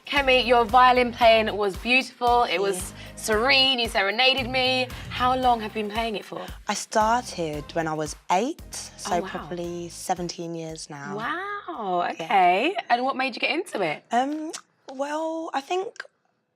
Kemi, your violin playing was beautiful. It was serene. You serenaded me. How long have you been playing it for? I started when I was 8, so Oh, wow. probably 17 years now. Wow, okay. Yeah. And what made you get into it? Well, I think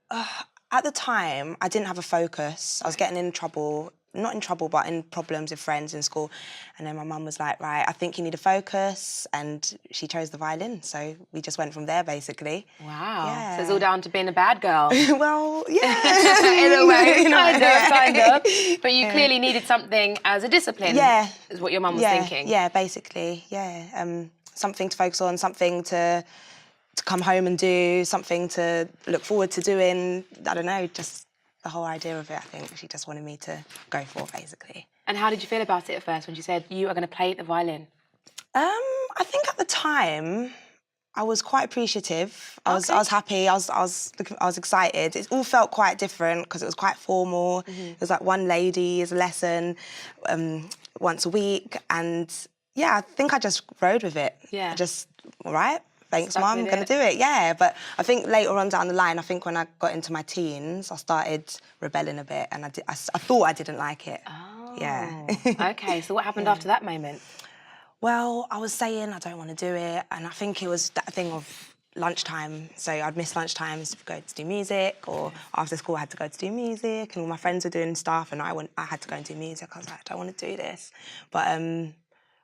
at the time I didn't have a focus. I was getting in trouble, not in trouble, but in problems with friends in school. And then my mum was like, right, I think you need a focus. And she chose the violin. So we just went from there, basically. Wow. Yeah. So it's all down to being a bad girl. Well, yeah. In a way, kind of. But you clearly needed something as a discipline. Yeah. Is what your mum was thinking. Yeah, basically, yeah. Something to focus on, something to come home and do, something to look forward to doing. I don't know, just the whole idea of it, I think she just wanted me to go for, basically. And how did you feel about it at first when she said, you are going to play the violin? I think at the time, I was quite appreciative. I was happy. I was excited. It all felt quite different because it was quite formal. It was like one lady's lesson once a week, and yeah, I think I just rode with it. Yeah. All right. Thanks, Mum, I'm going to do it, yeah. But I think later on down the line, I think when I got into my teens, I started rebelling a bit and I thought I didn't like it. Oh. Yeah. Okay, so what happened after that moment? Well, I was saying I don't want to do it, and I think it was that thing of lunchtime. So I'd miss lunchtimes to go to do music, or after school I had to go to do music, and all my friends were doing stuff, and I had to go and do music. I was like, I don't want to do this. But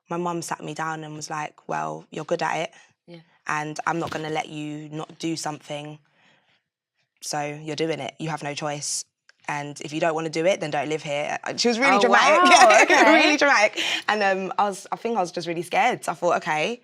my mum sat me down and was like, well, you're good at it. And I'm not going to let you not do something, so you're doing it. You have no choice. And if you don't want to do it, then don't live here. She was really dramatic. Wow, okay. Really dramatic. And I think I was just really scared. So I thought, okay,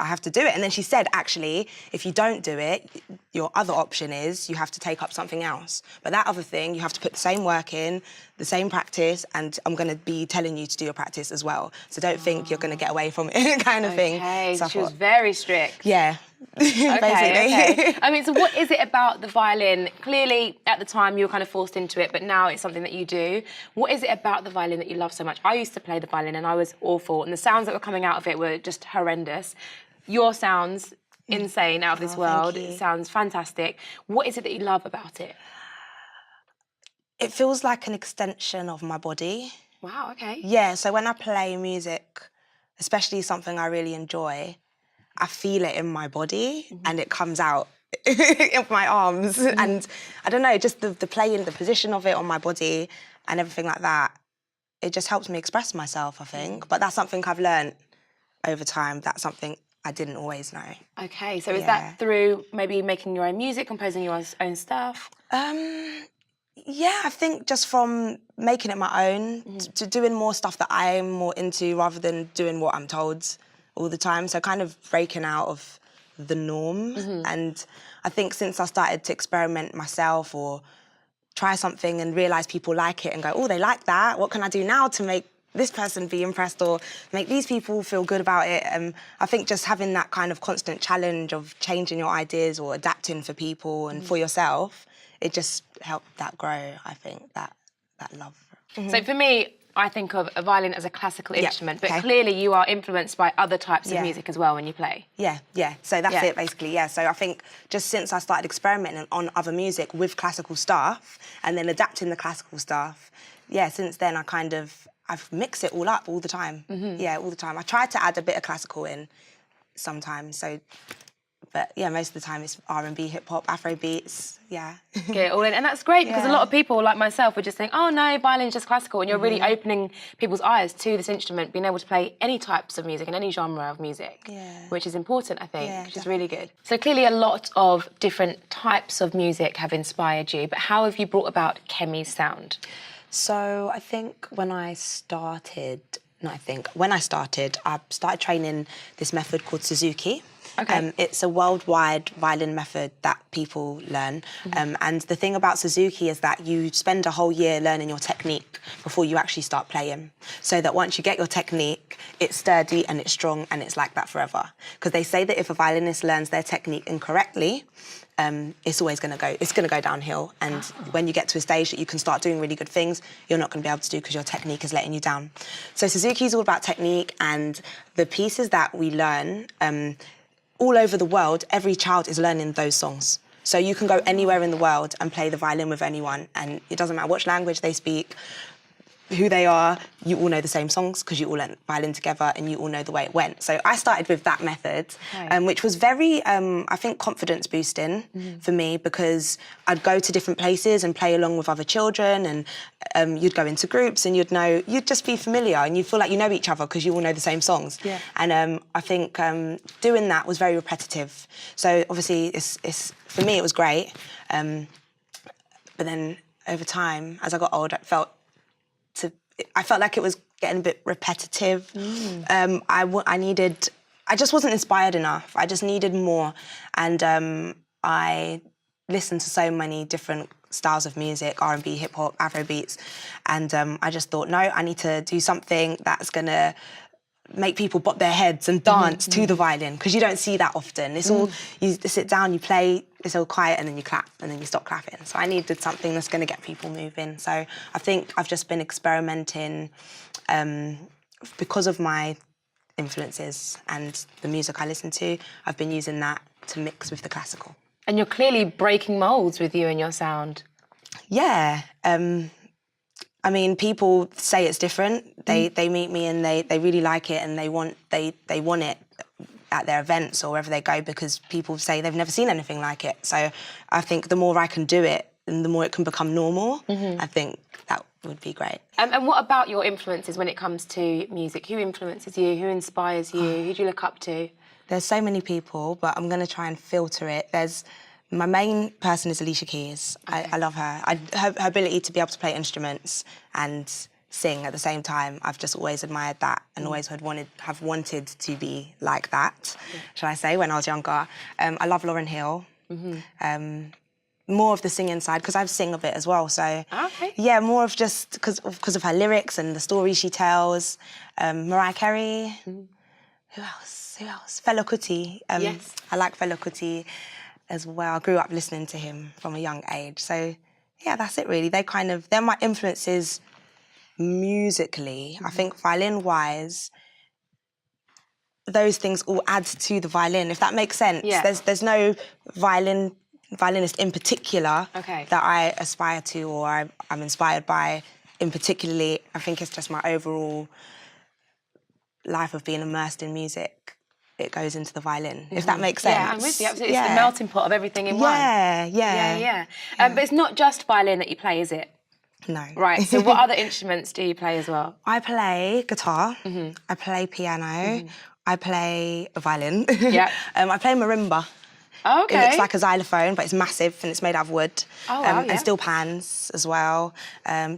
I have to do it. And then she said, actually, if you don't do it, your other option is you have to take up something else. But that other thing, you have to put the same work in, the same practice, and I'm going to be telling you to do your practice as well. So don't think you're going to get away from it, kind of thing. So she was very strict. Yeah. Okay. Basically. I mean, so what is it about the violin? Clearly, at the time, you were kind of forced into it, but now it's something that you do. What is it about the violin that you love so much? I used to play the violin and I was awful, and the sounds that were coming out of it were just horrendous. Your sounds insane, out of this world. It sounds fantastic. What is it that you love about it? It feels like an extension of my body. Wow, okay. Yeah, so when I play music, especially something I really enjoy, I feel it in my body and it comes out in my arms. And I don't know, just the playing, the position of it on my body and everything like that, it just helps me express myself, I think. But that's something I've learned over time. That's something I didn't always know. Okay, so is that through maybe making your own music, composing your own stuff? Yeah, I think just from making it my own to doing more stuff that I'm more into rather than doing what I'm told all the time. So kind of breaking out of the norm. And I think since I started to experiment myself or try something and realise people like it and go, oh, they like that, what can I do now to make this person be impressed or make these people feel good about it? I think just having that kind of constant challenge of changing your ideas or adapting for people and for yourself, it just helped that grow, I think, that love. So for me, I think of a violin as a classical instrument, but clearly you are influenced by other types of music as well when you play. Yeah. So that's it, basically, yeah. So I think just since I started experimenting on other music with classical stuff and then adapting the classical stuff, since then I've mixed it all up all the time. Yeah, all the time. I try to add a bit of classical in sometimes, but yeah, most of the time it's R&B, hip-hop, Afro beats, yeah. Get it all in, and that's great because a lot of people, like myself, would just think, oh no, violin's just classical, and you're really opening people's eyes to this instrument, being able to play any types of music and any genre of music, which is important, I think, which is really good. So clearly a lot of different types of music have inspired you, but how have you brought about Kemi's sound? So I think when I started, I started training this method called Suzuki. Okay. It's a worldwide violin method that people learn. And the thing about Suzuki is that you spend a whole year learning your technique before you actually start playing. So that once you get your technique, it's sturdy and it's strong and it's like that forever. Because they say that if a violinist learns their technique incorrectly, it's always going to go downhill. And when you get to a stage that you can start doing really good things, you're not going to be able to do because your technique is letting you down. So Suzuki is all about technique, and the pieces that we learn all over the world, every child is learning those songs. So you can go anywhere in the world and play the violin with anyone, and it doesn't matter which language they speak, who they are, you all know the same songs because you all learned violin together and you all know the way it went. So I started with that method, which was very, I think, confidence boosting for me, because I'd go to different places and play along with other children, and you'd go into groups and you'd just be familiar and you feel like you know each other because you all know the same songs. Yeah. And I think doing that was very repetitive. So obviously, for me, it was great. But then over time, as I got older, I felt like it was getting a bit repetitive. I just wasn't inspired enough. I just needed more. And I listened to so many different styles of music, R&B, hip hop, Afro beats. And I just thought, no, I need to do something that's gonna make people bop their heads and dance to the violin, because you don't see that often. It's all, you sit down, you play, it's all quiet, and then you clap, and then you stop clapping. So I needed something that's going to get people moving. So I think I've just been experimenting because of my influences and the music I listen to. I've been using that to mix with the classical. And you're clearly breaking moulds with you and your sound. Yeah. I mean, people say it's different. They meet me and they really like it, and they want it at their events or wherever they go, because people say they've never seen anything like it. So I think the more I can do it and the more it can become normal, I think that would be great. And what about your influences when it comes to music? Who influences you? Who inspires you? Who do you look up to? There's so many people, but I'm going to try and filter it. My main person is Alicia Keys. Okay. I love her. Her ability to be able to play instruments and sing at the same time, I've just always admired that, and always have wanted to be like that, shall I say, when I was younger. I love Lauryn Hill. More of the singing side, because I sing a bit as well. So yeah, more of just because of her lyrics and the stories she tells. Mariah Carey. Who else? Fela Kuti. Yes. I like Fela Kuti as well. I grew up listening to him from a young age. So yeah, that's it really. They're my influences musically. I think violin-wise, those things all add to the violin, if that makes sense. Yeah. There's no violinist in particular that I aspire to or I'm inspired by in particularly. I think it's just my overall life of being immersed in music. It goes into the violin, if that makes sense. Yeah, I'm with you, absolutely. It's the melting pot of everything in one. Yeah. But it's not just violin that you play, is it? No. Right, so what other instruments do you play as well? I play guitar, I play piano, I play a violin. Yeah. I play marimba. Oh, okay. It looks like a xylophone, but it's massive and it's made out of wood. Oh, wow, and steel pans as well.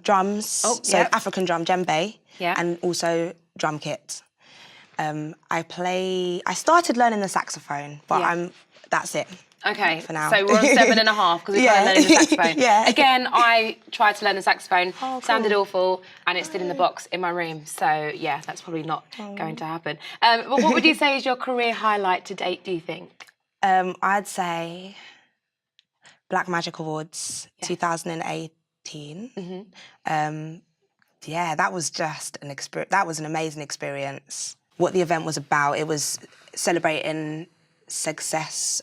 Drums, African drum, djembe, and also drum kit. I started learning the saxophone, but that's it. Okay, for now. So we're on 7.5 because we started learning the saxophone. Again, I tried to learn the saxophone, sounded awful, and it's still in the box in my room. So yeah, that's probably not going to happen. But what would you say is your career highlight to date, do you think? I'd say Black Magic Awards 2018. Yeah, that was just an experience. That was an amazing experience. What the event was about, it was celebrating success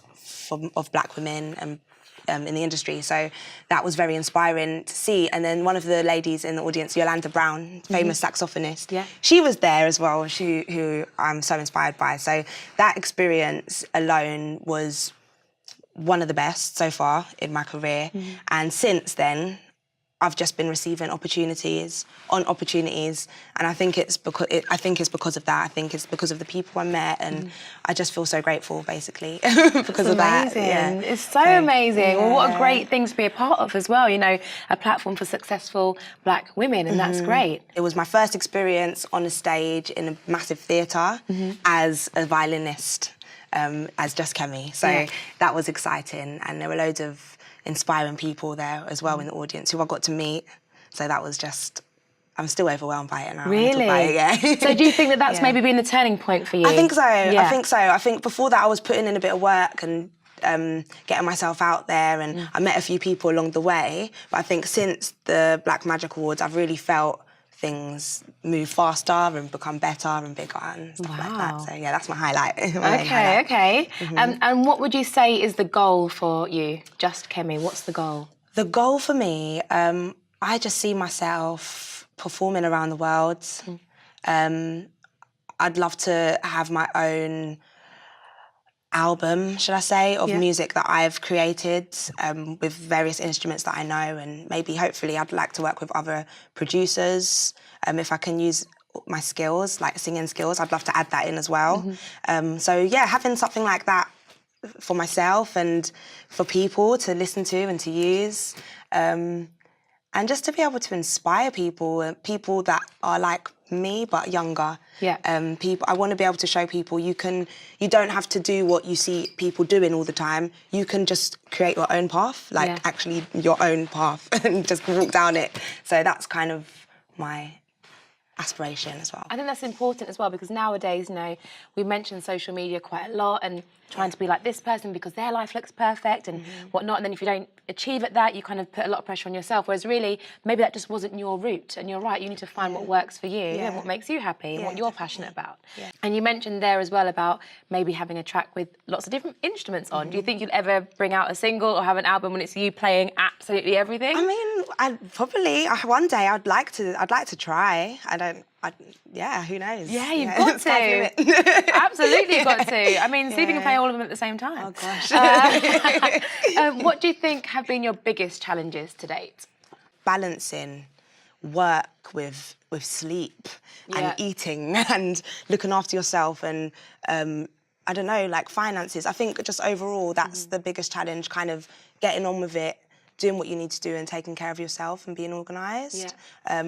of Black women and in the industry. So that was very inspiring to see. And then one of the ladies in the audience, Yolanda Brown, famous saxophonist, she was there as well, who I'm so inspired by. So that experience alone was one of the best so far in my career. And since then, I've just been receiving opportunities on opportunities, and I think it's because of that. I think it's because of the people I met, and I just feel so grateful, basically, because of that. Yeah. It's so amazing. Yeah. Well, what a great thing to be a part of as well. You know, a platform for successful Black women, and that's great. It was my first experience on a stage in a massive theatre as a violinist, as just Kemi. So that was exciting, and there were loads of inspiring people there as well in the audience who I got to meet. So that was just I'm still overwhelmed by it now. Really? Yeah. So do you think that that's maybe been the turning point for you? I think so. Yeah. I think so. I think before that I was putting in a bit of work and getting myself out there, and I met a few people along the way. But I think since the Black Magic Awards, I've really felt things move faster and become better and bigger and stuff like that. So yeah, that's my highlight. Okay. And what would you say is the goal for you, Just Kemi? What's the goal? The goal for me, I just see myself performing around the world. I'd love to have my own album, should I say, of music that I've created with various instruments that I know, and maybe hopefully I'd like to work with other producers. If I can use my skills, like singing skills, I'd love to add that in as well. So yeah, having something like that for myself and for people to listen to and to use. And just to be able to inspire people, people that are like me but younger. Yeah. I want to be able to show people you don't have to do what you see people doing all the time. You can just create your own path, actually your own path, and just walk down it. So that's kind of my aspiration as well. I think that's important as well, because nowadays, we mention social media quite a lot and trying to be like this person because their life looks perfect and whatnot, and then if you don't achieve at that, you kind of put a lot of pressure on yourself, whereas really, maybe that just wasn't your route, and you're right, you need to find what works for you and what makes you happy and what you're passionate about. And you mentioned there as well about maybe having a track with lots of different instruments on. Do you think you'll ever bring out a single or have an album when it's you playing absolutely everything? I mean, one day I'd like to try. Who knows? Yeah, you've got to. Absolutely, you've got to. I mean, see if you can play all of them at the same time. Oh, gosh. What do you think have been your biggest challenges to date? Balancing work with sleep and eating and looking after yourself and, I don't know, like finances. I think just overall, that's the biggest challenge, kind of getting on with it, doing what you need to do and taking care of yourself and being organised.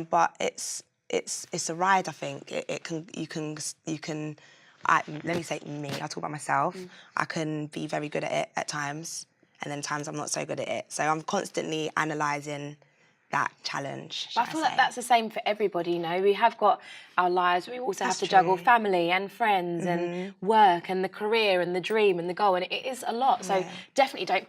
But it's a ride, I think. Let me say me, I'll talk about myself. I can be very good at it at times, and then times I'm not so good at it. So I'm constantly analysing that challenge. But I feel like that's the same for everybody, We have got our lives, we also have to juggle family and friends and work and the career and the dream and the goal, and it is a lot. So definitely don't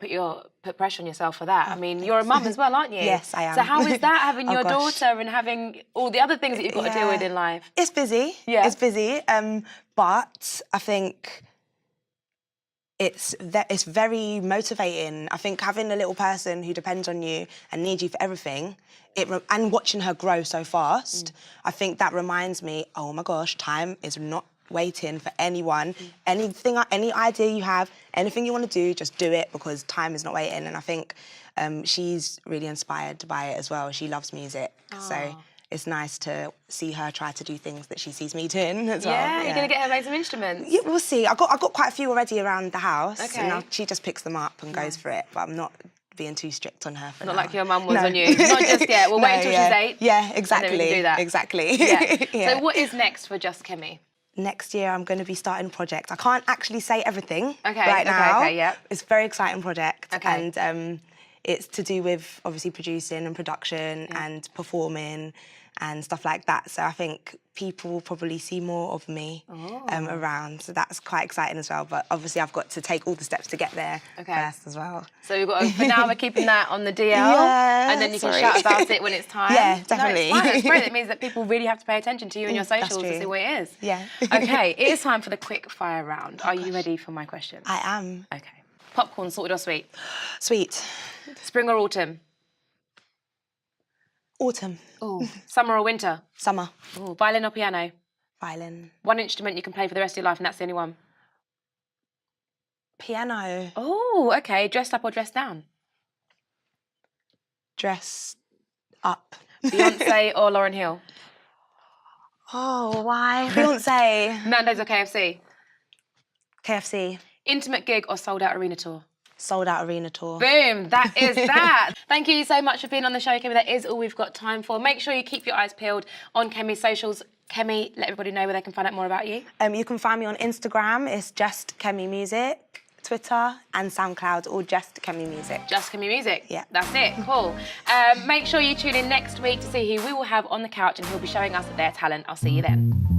put pressure on yourself for that. I mean, you're a mum as well, aren't you? Yes, I am. So how is that, having your daughter and having all the other things that you've got to deal with in life? It's busy. Yeah. It's busy. But I think it's very motivating. I think having a little person who depends on you and needs you for everything, and watching her grow so fast, I think that reminds me, oh my gosh, time is not waiting for anyone. Any idea you have, anything you want to do, just do it, because time is not waiting. And I think she's really inspired by it as well. She loves music, so it's nice to see her try to do things that she sees me doing as well. Yeah, you're going to get her play some instruments? Yeah, we'll see. I've got quite a few already around the house. Okay. And now she just picks them up and goes for it, but I'm not being too strict on her for Not now. like your mum was on you. Not just yet. We'll wait until she's 8. Yeah, exactly. And then we can do that. Exactly. So what is next for Just Kemi? Next year, I'm going to be starting a project. I can't actually say everything right now. Okay, yeah. It's a very exciting project. Okay. And it's to do with, obviously, producing and production and performing and stuff like that. So I think people will probably see more of me around. So that's quite exciting as well. But obviously I've got to take all the steps to get there first as well. So we've got for now we're keeping that on the DL, and then you can shout about it when it's time. Yeah, definitely. No, it's fine. It's great. It means that people really have to pay attention to you and your socials to see what it is. Yeah. Okay, it is time for the quick fire round. Are you ready for my questions? I am. Okay. Popcorn, salted or sweet? Sweet. Spring or autumn? Autumn. Oh. Summer or winter? Summer. Oh. Violin or piano? Violin. One instrument you can play for the rest of your life, and that's the only one? Piano. Oh, okay. Dressed up or dressed down? Dressed up. Beyonce or Lauryn Hill? Oh, why? Beyonce. Nando's or KFC? KFC. Intimate gig or sold out arena tour? Sold out arena tour. Boom, that is that. Thank you so much for being on the show, Kemi. That is all we've got time for. Make sure you keep your eyes peeled on Kemi's socials. Kemi, let everybody know where they can find out more about you. You can find me on Instagram. It's just Kemi Music. Twitter and SoundCloud, all just Kemi Music. Just Kemi Music? Yeah. That's it, cool. Make sure you tune in next week to see who we will have on the couch and who'll be showing us their talent. I'll see you then.